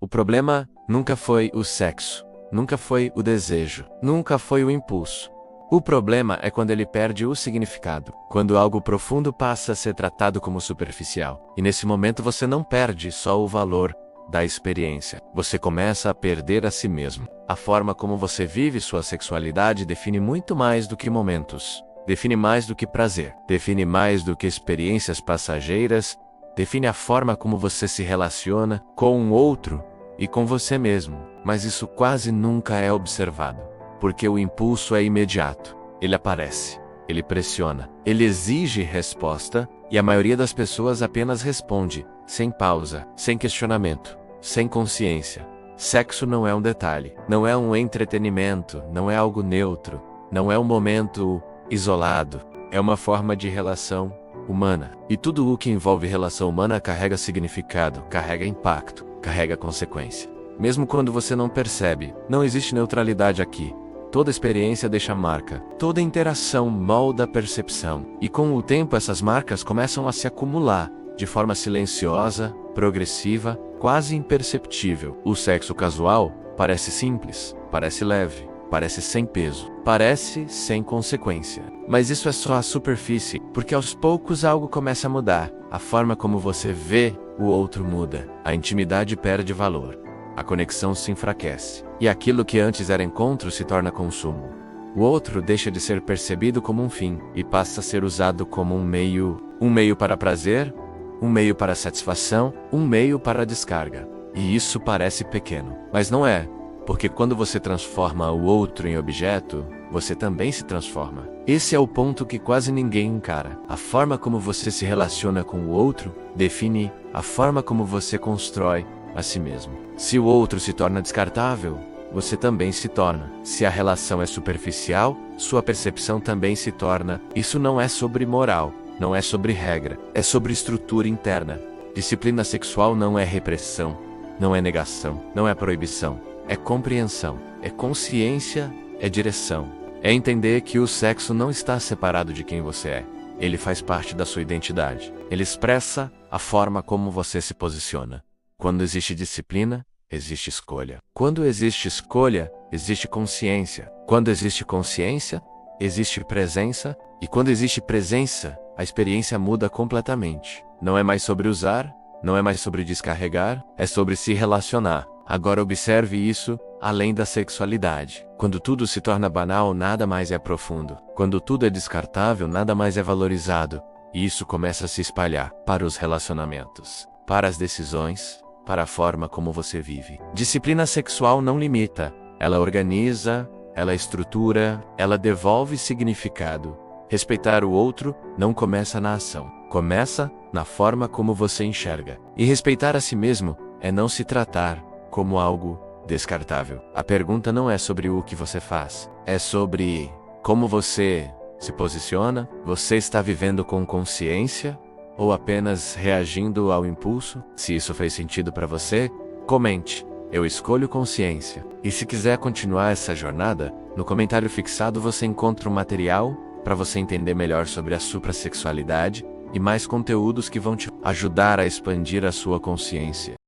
problema nunca foi o sexo, nunca foi o desejo, nunca foi o impulso. O problema é quando ele perde o significado, quando algo profundo passa a ser tratado como superficial. E nesse momento você não perde só o valor da experiência, você começa a perder a si mesmo. A forma como você vive sua sexualidade define muito mais do que momentos, define mais do que prazer, define mais do que experiências passageiras, define a forma como você se relaciona com um outro e com você mesmo. Mas isso quase nunca é observado. Porque o impulso é imediato, ele aparece, ele pressiona, ele exige resposta, e a maioria das pessoas apenas responde, sem pausa, sem questionamento, sem consciência. Sexo não é um detalhe, não é um entretenimento, não é algo neutro, não é um momento isolado, é uma forma de relação humana. E tudo o que envolve relação humana carrega significado, carrega impacto, carrega consequência. Mesmo quando você não percebe, não existe neutralidade aqui. Toda experiência deixa marca, toda interação molda a percepção, e com o tempo essas marcas começam a se acumular, de forma silenciosa, progressiva, quase imperceptível. O sexo casual parece simples, parece leve, parece sem peso, parece sem consequência. Mas isso é só a superfície, porque aos poucos algo começa a mudar. A forma como você vê o outro muda, a intimidade perde valor. A conexão se enfraquece, e aquilo que antes era encontro se torna consumo. O outro deixa de ser percebido como um fim, e passa a ser usado como um meio para prazer, um meio para satisfação, um meio para descarga. E isso parece pequeno, mas não é, porque quando você transforma o outro em objeto, você também se transforma. Esse é o ponto que quase ninguém encara. A forma como você se relaciona com o outro define a forma como você constrói a si mesmo. Se o outro se torna descartável, você também se torna. Se a relação é superficial, sua percepção também se torna. Isso não é sobre moral, não é sobre regra, é sobre estrutura interna. Disciplina sexual não é repressão, não é negação, não é proibição, é compreensão, é consciência, é direção. É entender que o sexo não está separado de quem você é. Ele faz parte da sua identidade. Ele expressa a forma como você se posiciona. Quando existe disciplina, existe escolha. Quando existe escolha, existe consciência. Quando existe consciência, existe presença. E quando existe presença, a experiência muda completamente. Não é mais sobre usar, não é mais sobre descarregar, é sobre se relacionar. Agora observe isso além da sexualidade. Quando tudo se torna banal, nada mais é profundo. Quando tudo é descartável, nada mais é valorizado. E isso começa a se espalhar para os relacionamentos, para as decisões, para a forma como você vive. Disciplina sexual não limita, ela organiza, ela estrutura, ela devolve significado. Respeitar o outro não começa na ação, começa na forma como você enxerga. E respeitar a si mesmo é não se tratar como algo descartável. A pergunta não é sobre o que você faz, é sobre como você se posiciona. Você está vivendo com consciência ou apenas reagindo ao impulso? Se isso fez sentido para você, comente. Eu escolho consciência. E se quiser continuar essa jornada, no comentário fixado você encontra um material para você entender melhor sobre a suprassexualidade e mais conteúdos que vão te ajudar a expandir a sua consciência.